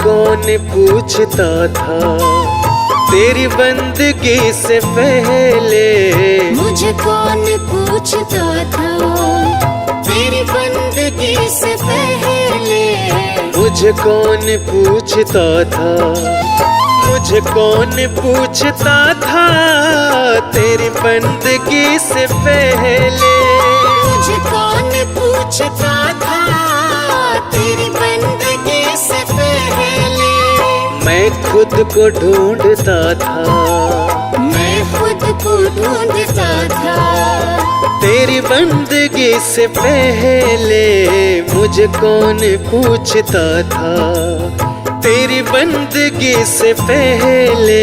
कौन पूछता था तेरी बंदगी से पहले। मुझे कौन पूछता था तेरी बंदगी से पहले। मुझे कौन पूछता था, मुझे कौन पूछता था तेरी बंदगी से पहले। मुझे कौन पूछता था तेरी बंदगी से पहले। मैं खुद को ढूंढता था, मैं खुद को ढूंढता था तेरी बंदगी से पहले। मुझे कौन पूछता था तेरी बंदगी से पहले।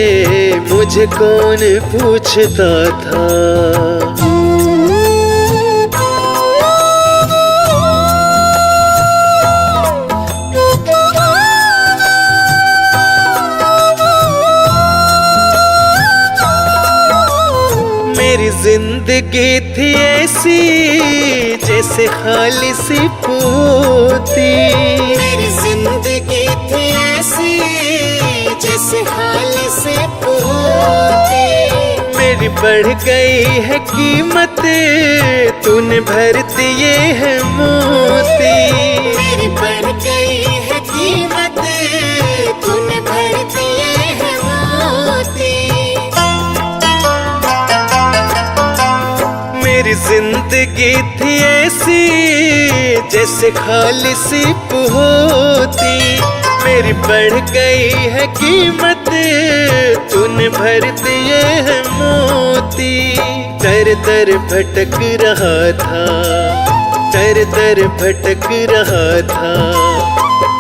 मुझे कौन पूछता था। मेरी जिंदगी थी ऐसी जैसे खाली सी पोती। मेरी जिंदगी थी ऐसी जैसे खाली सी पोती। मेरी बढ़ गई है कीमत, तूने भर दिए है मोती। मेरी बढ़ गई है कीमत, तूने भर दिए है मोती। मेरी जिंदगी थी ऐसी जैसे खाली सी पोती। मेरी बढ़ गई है कीमत, तूने भर दिए है मोती। दर दर भटक रहा था, दर दर भटक रहा था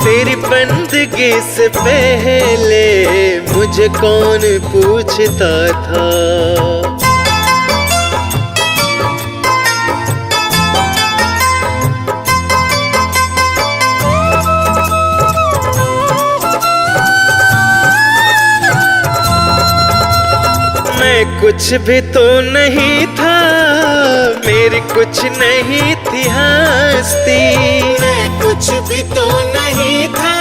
तेरी बंदगी से पहले। मुझे कौन पूछता था। मैं कुछ भी तो नहीं था, मेरी कुछ नहीं थी हस्ती। मैं कुछ भी तो नहीं था,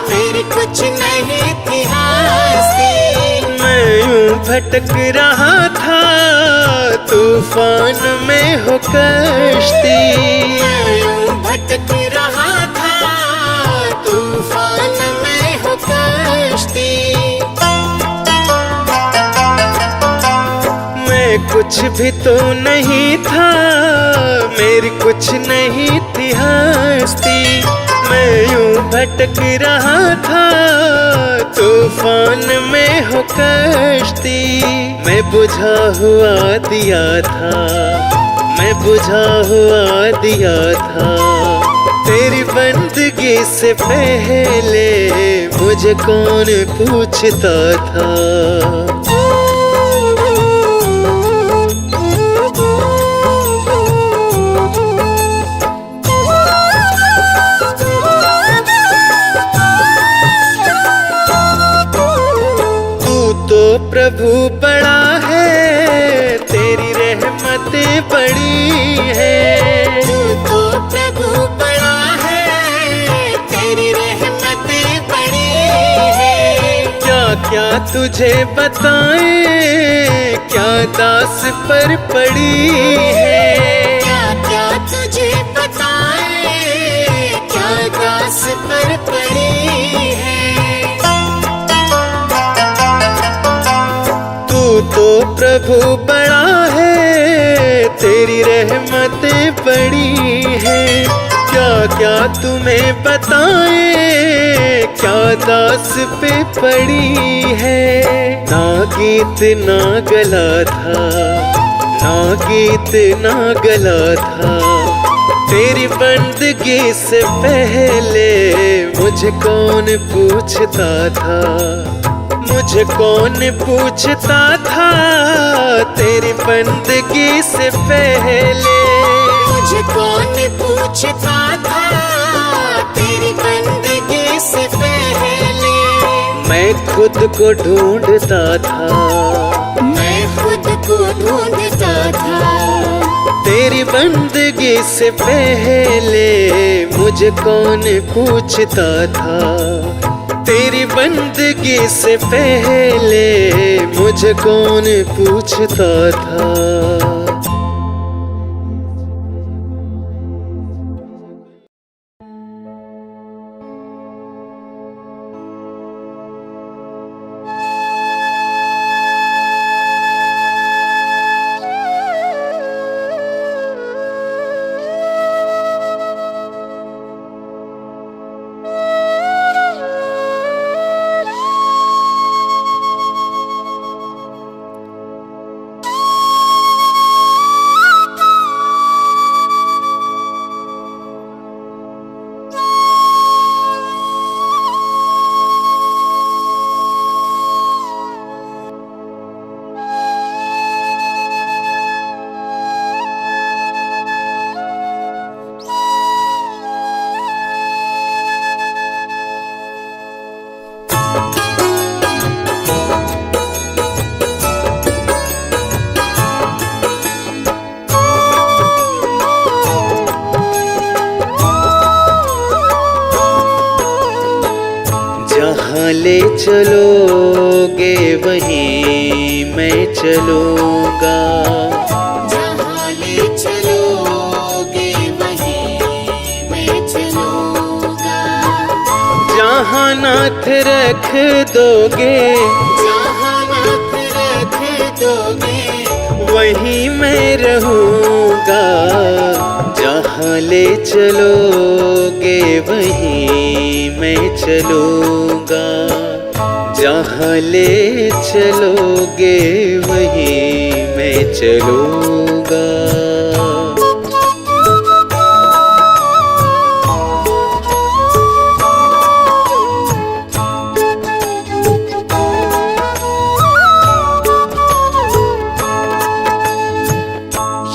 मेरी कुछ नहीं थी हस्ती। मैं यूं भटक रहा था तूफान में हो कश्ती। मैं यूं भटक रहा था तूफान में हो कश्ती। मैं कुछ भी तो नहीं था, मेरी कुछ नहीं थी हस्ती। मैं यूं भटक रहा था तूफान में हो कश्ती। मैं बुझा हुआ दिया था, मैं बुझा हुआ दिया था तेरी बंदगी से पहले। मुझे कौन पूछता था। प्रभु बड़ा है, तेरी रहमतें बड़ी है। तू तो प्रभु बड़ा है, तेरी रहमतें बड़ी है। क्या क्या तुझे बताएं, क्या दास पर पड़ी है। क्या क्या तुझे बताएं, क्या दास पर पड़ी है। तो प्रभु बड़ा है, तेरी रहमतें बड़ी है। क्या क्या तुम्हें बताएं, क्या दास पे पड़ी है। ना गीत ना गला था, ना गीत ना गला था तेरी बंदगी से पहले। मुझे कौन पूछता था, मुझे कौन पूछता था तेरी बंदगी से पहले। मुझे कौन पूछता था तेरी बंदगी से पहले। मैं खुद को ढूंढता था, मैं खुद को ढूंढता था तेरी बंदगी से पहले। मुझे कौन पूछता था तेरी बंदगी से पहले मुझे कौन पूछता था। जहाँ ले चलोगे वहीं मैं चलूँगा। जहाँ ले चलोगे वहीं मैं चलूँगा। जहाँ नाथ रख दोगे, जहाँ नाथ रख दोगे वहीं मैं रहूँगा। जहाँ ले चलोगे वहीं मैं चलूँगा। जहाँ ले चलोगे वहीं मैं चलूँगा।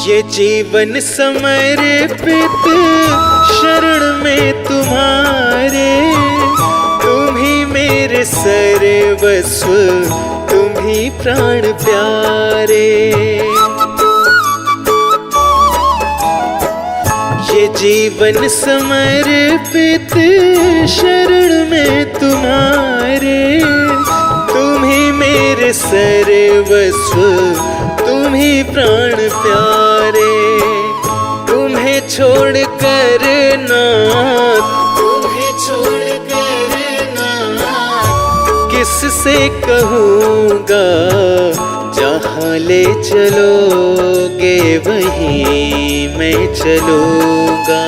ये जीवन समर्पित शरण में तुम्हारे, तुम ही मेरे सर्वस्व, तुम ही प्राण प्यारे। ये जीवन समर्पित शरण में तुम्हारे, तुम ही मेरे सर्वस्व, तुम ही प्राण प्यारे। तुम्हें छोड़ कर नाथ, तुम्हें छोड़ कर नाथ किससे कहूँगा। जहाँ ले चलोगे वहीं मैं चलूँगा।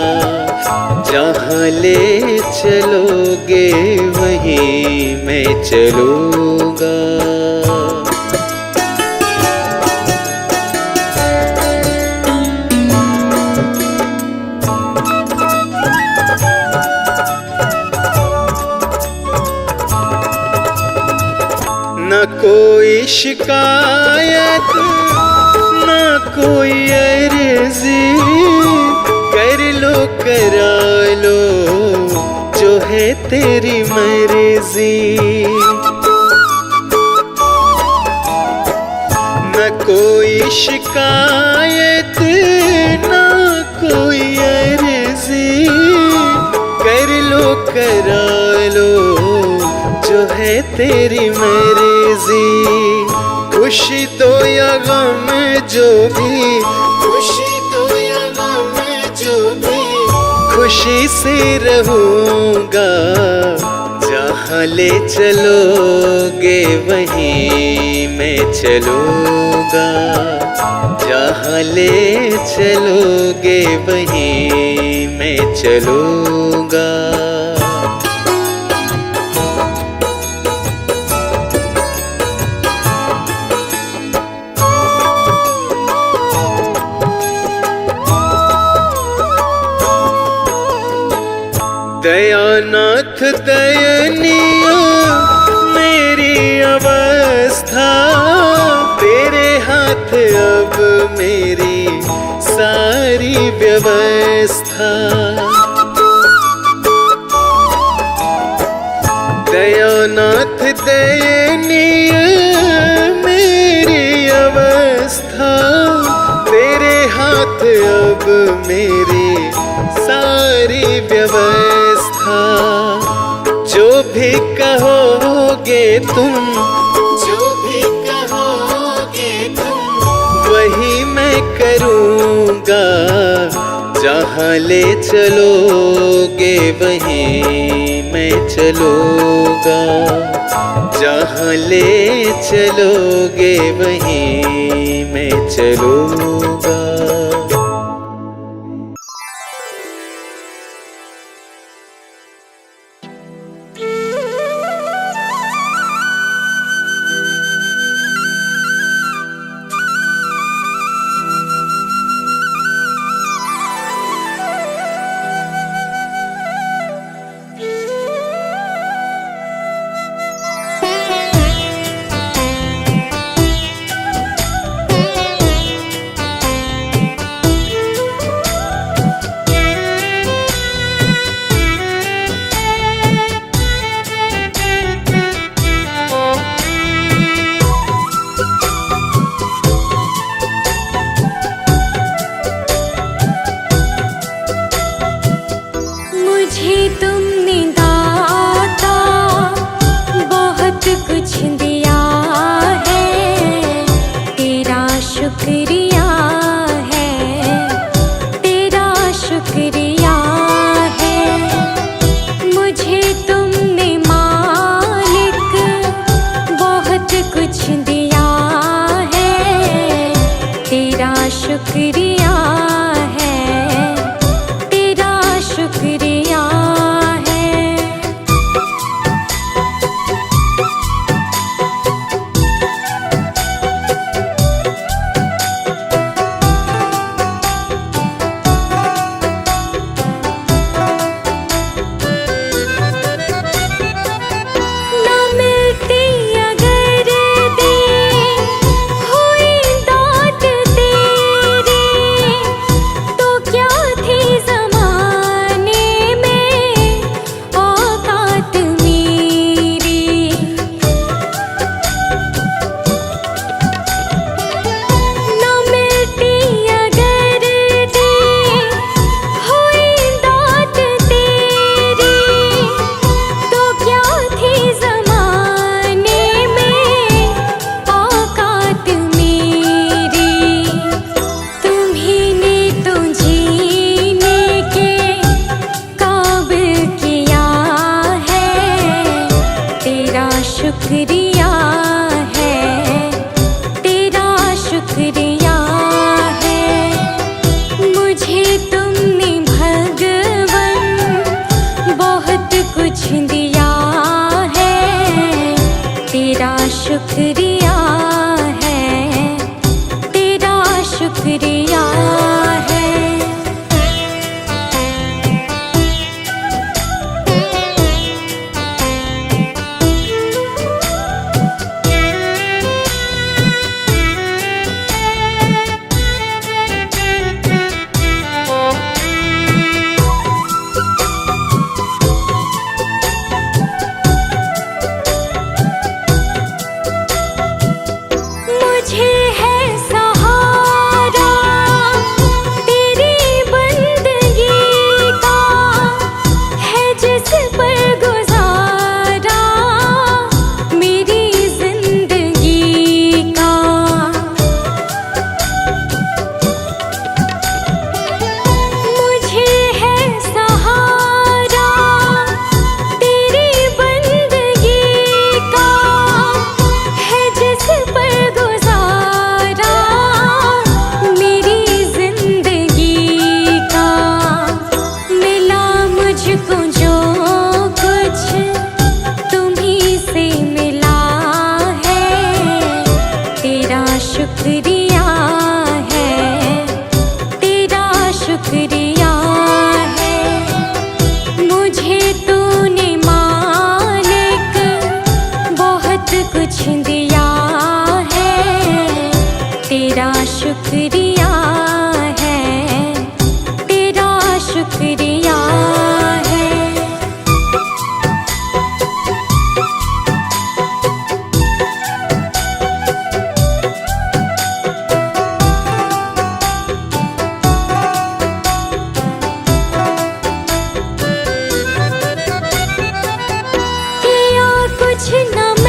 जहाँ ले चलोगे वहीं मैं चलूँगा। न कोई शिकायत, न कोई अर्जी, कर लो करा लो जो है तेरी मर्जी। न कोई शिकायत, न कोई अर्जी, कर लो करा लो जो है तेरी मर्जी। खुशी दो या गम जो भी, खुशी दो या गम जो भी, खुशी से रहूँगा। जहाँ ले चलोगे वहीं मैं चलूँगा। जहाँ ले चलोगे वहीं मैं चलूँगा। दयानाथ दयनीय मेरी अवस्था, तेरे हाथ अब मेरी सारी व्यवस्था। दयानाथ दयनीय मेरी अवस्था, तेरे हाथ अब मेरी सारी व्यवस्था। जो भी कहा कहोगे तुम, जो भी कहोगे तुम, वही मैं करूँगा। जहाँ ले चलोगे वहीं मैं चलूँगा। जहाँ ले चलोगे वहीं मैं चलूँगा। कुछ न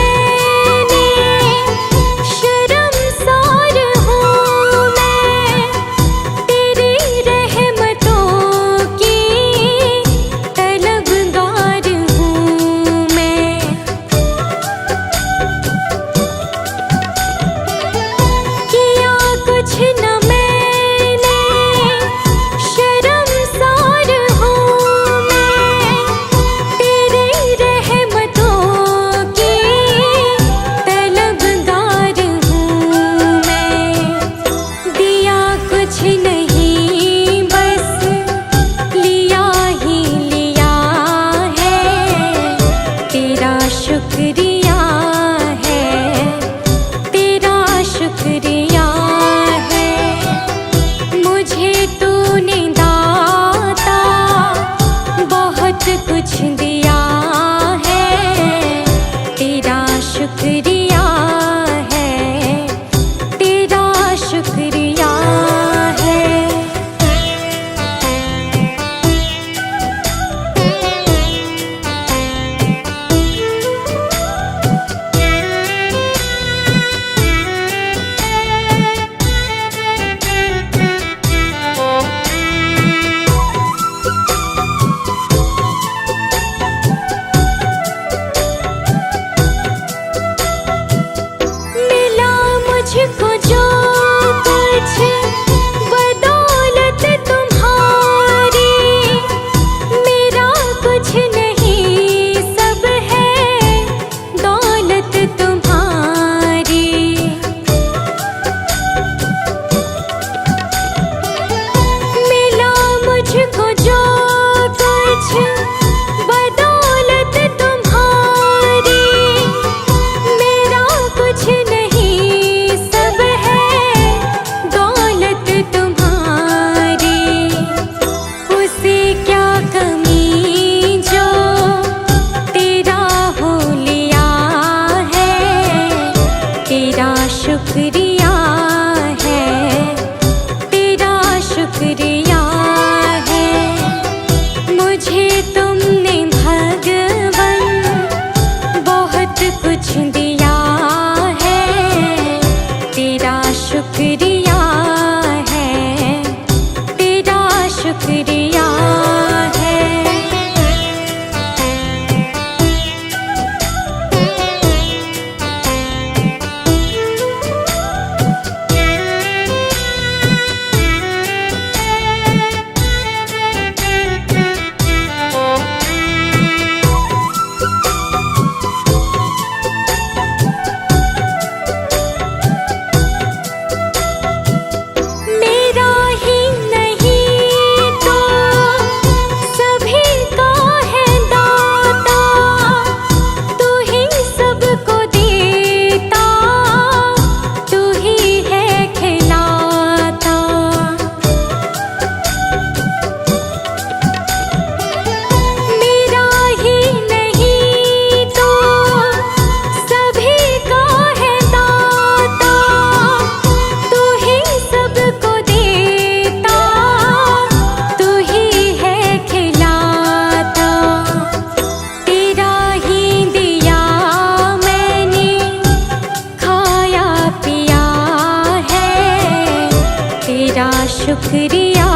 शुक्रिया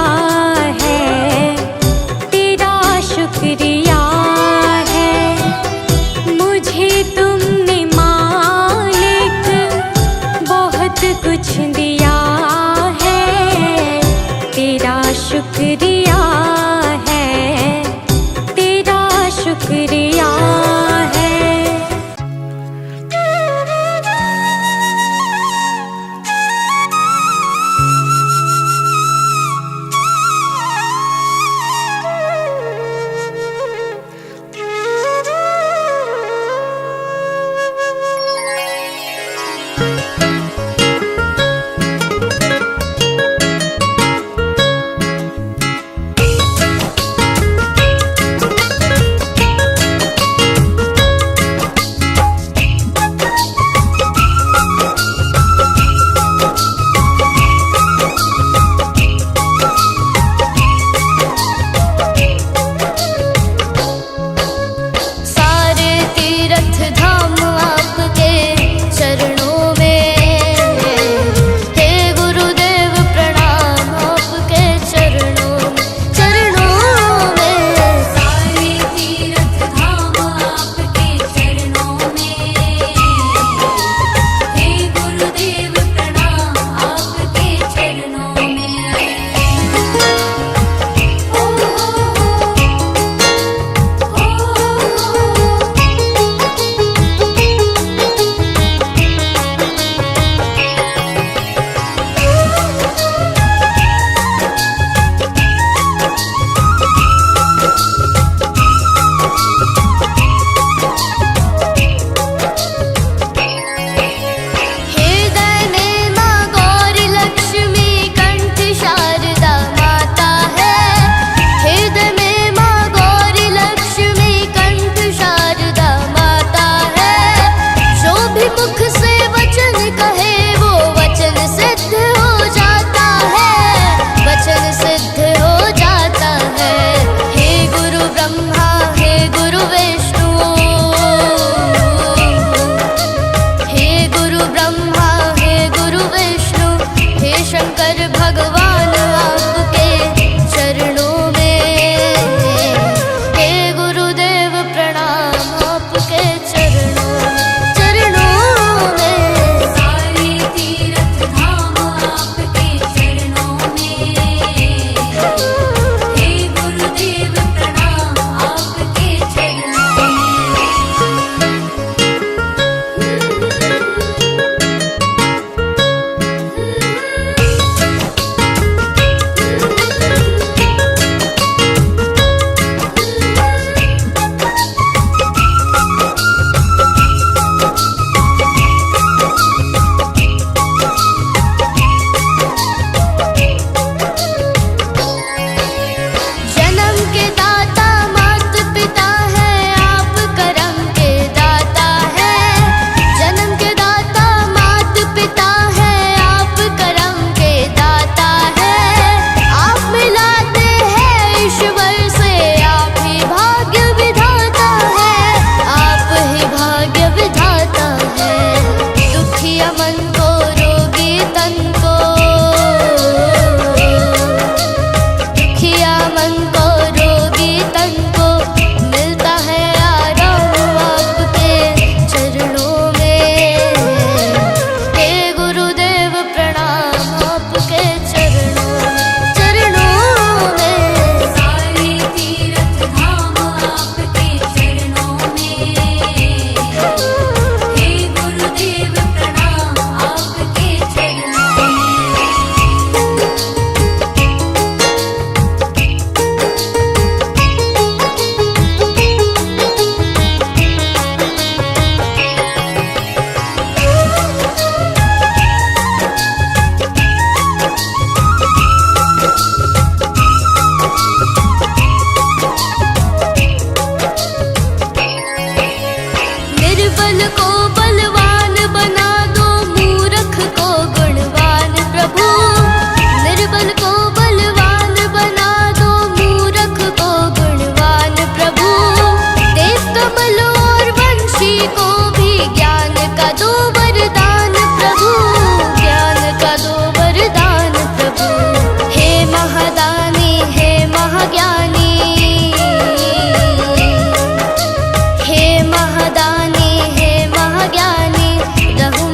है, तेरा शुक्रिया है। मुझे तुमने मालिक बहुत कुछ दिया है, तेरा शुक्रिया है, तेरा शुक्रिया है।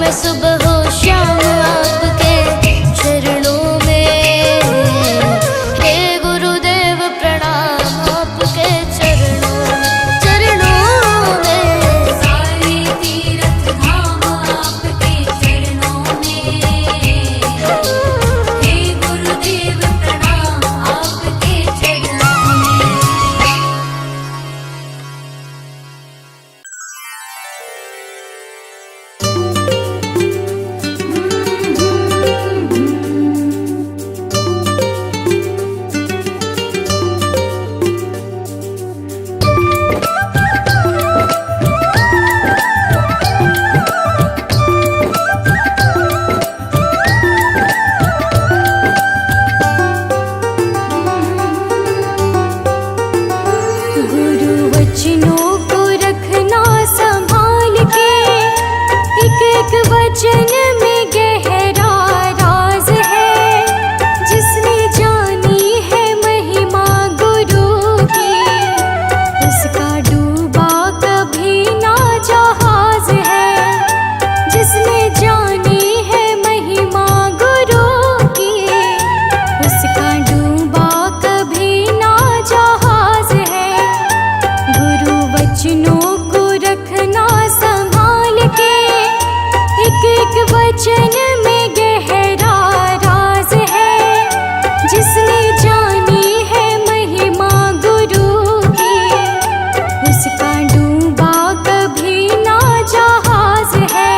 मैं सुबह हो शाम आपके चरणों में। हे गुरुदेव प्रणाम आपके चरणों में। सारे तीर्थ धाम आपके चरणों में। हे गुरुदेव प्रणाम आपके चरणों में। गुरु वचनों को रखना संभाल के, एक एक वचन में गहरा राज है। जिसने जानी है महिमा गुरु की, उसका डूबा कभी ना जहाज है। जिसने जानी है महिमा गुरु की, उसका डूबा कभी ना जहाज है। गुरु वचनों को रखना संभाल के, एक एक वचन में गहरा राज है। जिसने जानी है महिमा गुरु की, उसका डूबा कभी ना जहाज है।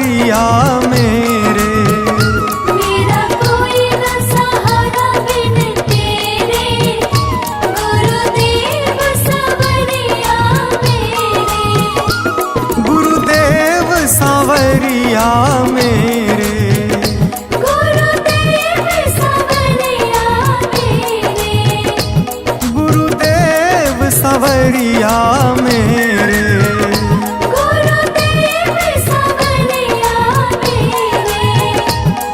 सांवरिया मेरे। मेरा कोई न सहारा बिन तेरे, गुरुदेव सांवरिया मेरे। गुरुदेव सांवरिया मेरे। गुरुदेव सांवरिया मेरे। गुरुदेव सांवरिया मेरे। गुरुदेव सांवरिया मेरे।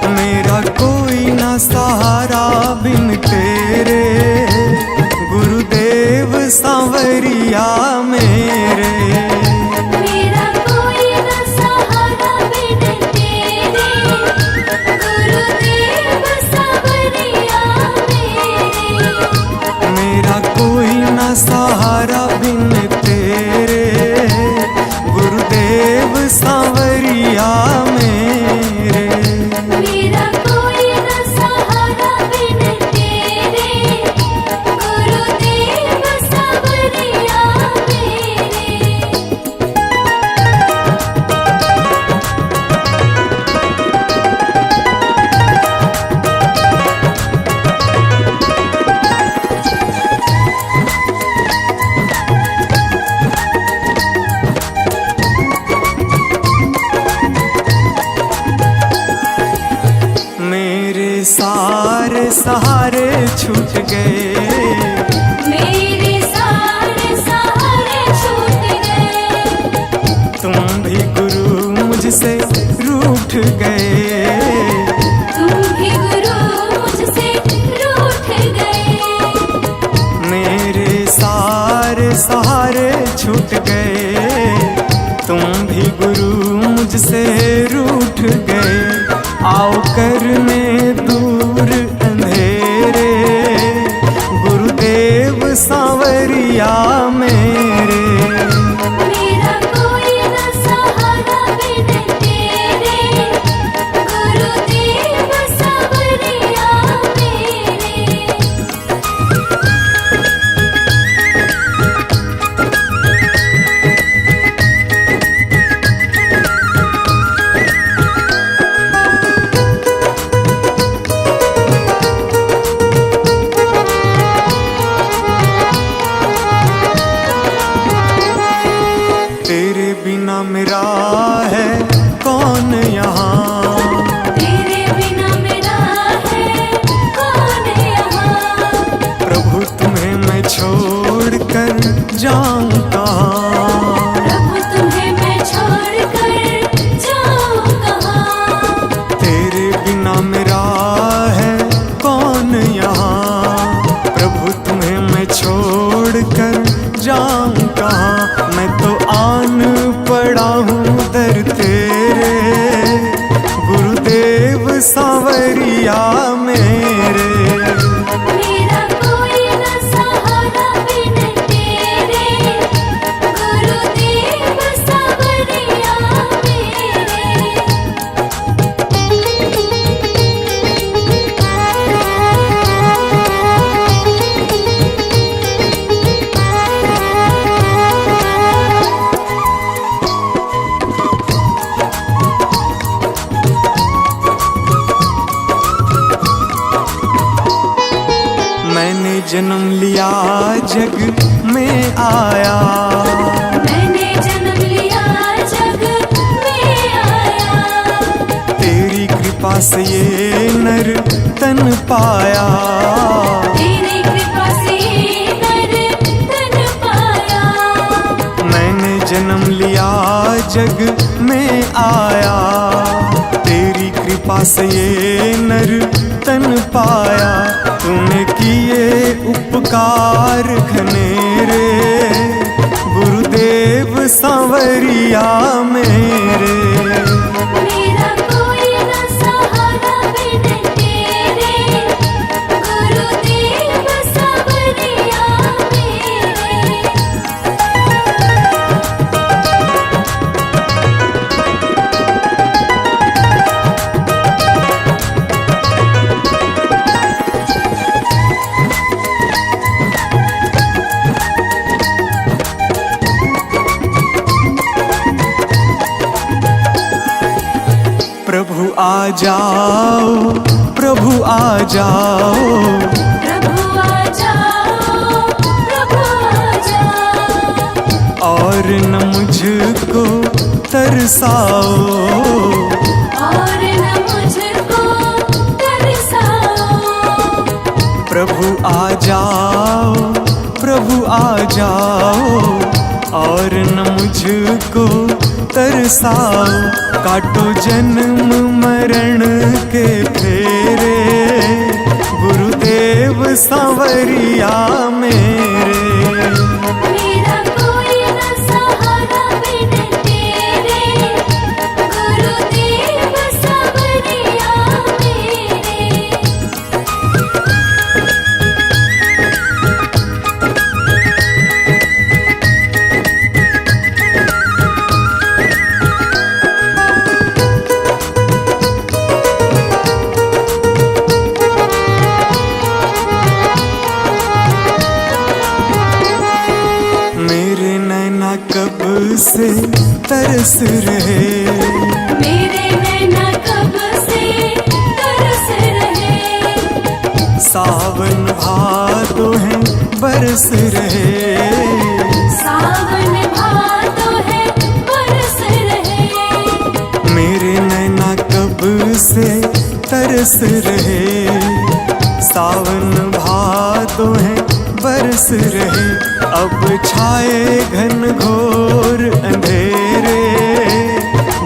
मेरा कोई ना सहारा बिन तेरे, गुरुदेव सांवरिया मेरे। मेरा कोई न सहारा बिन तेरे, गुरुदेव सांवरिया मेरे। मेरा कोई ना सहारा बिन तेरे, गुरुदेव सांवरिया मेरे। मेरा कोई न सहारा बिन तेरे, गुरुदेव सांवरिया मेरे। मेरे सारे सहारे छूट गए, मेरे सारे सहारे छूट गए। तुम भी गुरु मुझसे रूठ गए। तुम भी गुरु मुझसे रूठ गए। मेरे सारे सहारे छूट गए, तुम भी गुरु मुझसे रूठ गए। आओ करने दूर अंधेरे, गुरुदेव सांवरिया मेरे। मेरा कोई न सहारा बिन तेरे, गुरुदेव सांवरिया मेरे। तेरे बिना मेरा है कौन यहाँ, तेरे बिना मेरा है कौन यहाँ। प्रभु तुम्हें मैं छोड़ कर जाऊं कहाँ। प्रभु तुम्हें मैं छोड़ कर जाऊं कहाँ। तेरे बिना मेरा है कौन यहाँ, प्रभु तुम्हें मैं छोड़ कर जाऊं कहाँ। मैं तो आन पड़ा हूँ दर तेरे, गुरुदेव सांवरिया मेरे। मेरा कोई न सहारा बिन तेरे, गुरुदेव सांवरिया मेरे। मैंने जन्म लिया जग में आया, मैंने जन्म लिया जग में आया। तेरी कृपा से ये नर तन पाया। तेरी कृपा से नर तन पाया। मैंने जन्म लिया जग में आया, तेरी कृपा से ये नर तन पाया। तूने किए उपकार घनेरे, गुरुदेव सांवरिया मेरे। मेरा कोई न सहारा बिन तेरे, गुरुदेव सांवरिया मेरे। प्रभु आ जाओ, प्रभु आ जाओ, प्रभु आ जाओ, प्रभु आ जाओ। और न मुझको तरसाओ, और न मुझको तरसाओ। प्रभु आ जाओ, प्रभु आ जाओ, और न मुझको तरसाओ। काटो जन्म मरण के फेरे, गुरुदेव सांवरिया मेरे। मेरा कोई न सहारा बिन तेरे, गुरुदेव सांवरिया मेरे। मेरे नैना कब से तरस रहे, मेरे नैना कब से तरस रहे। सावन भादो है बरस रहे, सावन भादो है बरस रहे। मेरे नैना कब से तरस रहे। सावन भादो है बरस रहे। अब छाए घन घोर अंधेरे,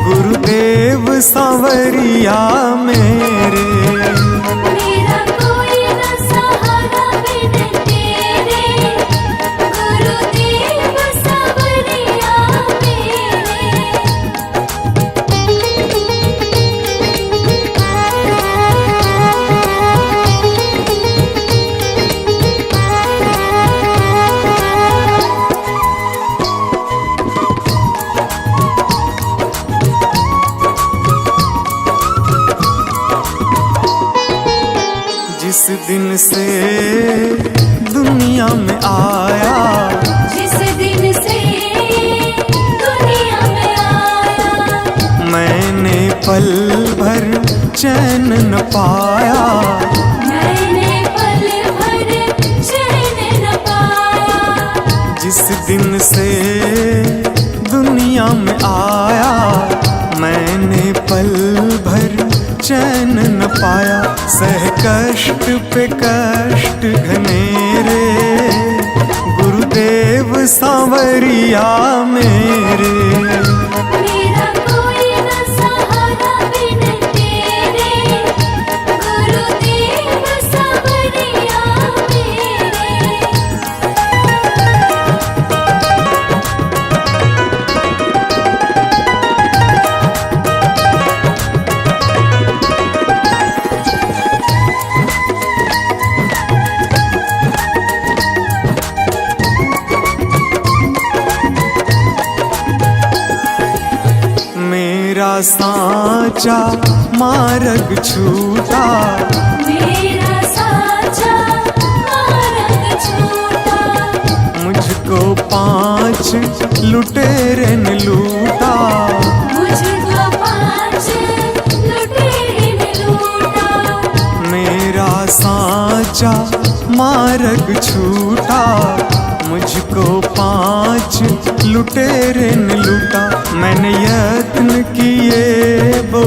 गुरुदेव सांवरिया मेरे। मेरा कोई न सहारा बिन तेरे, गुरुदेव सांवरिया जिस दिन से दुनिया में आया, जिस दिन से दुनिया में आया। मैंने पल भर चैन न पाया। मैंने पल भर चैन न पाया। जिस दिन से दुनिया में आया, मैंने पल भर चैन न पाया। सह कष्ट पे कष्ट घनेरे, गुरुदेव सांवरिया मेरे। मेरा कोई न सहारा बिन तेरे, गुरुदेव सांवरिया मेरे। मेरा साचा मार्ग छूटा, मेरा साचा मार्ग छूटा। मुझको 5 लुटेरे ने लूटा। मुझको 5 लुटेरे ने लूटा। मेरा साचा मार्ग छूटा, मुझको 5 लुटेरे ने लूटा। मैंने यत्न किए वो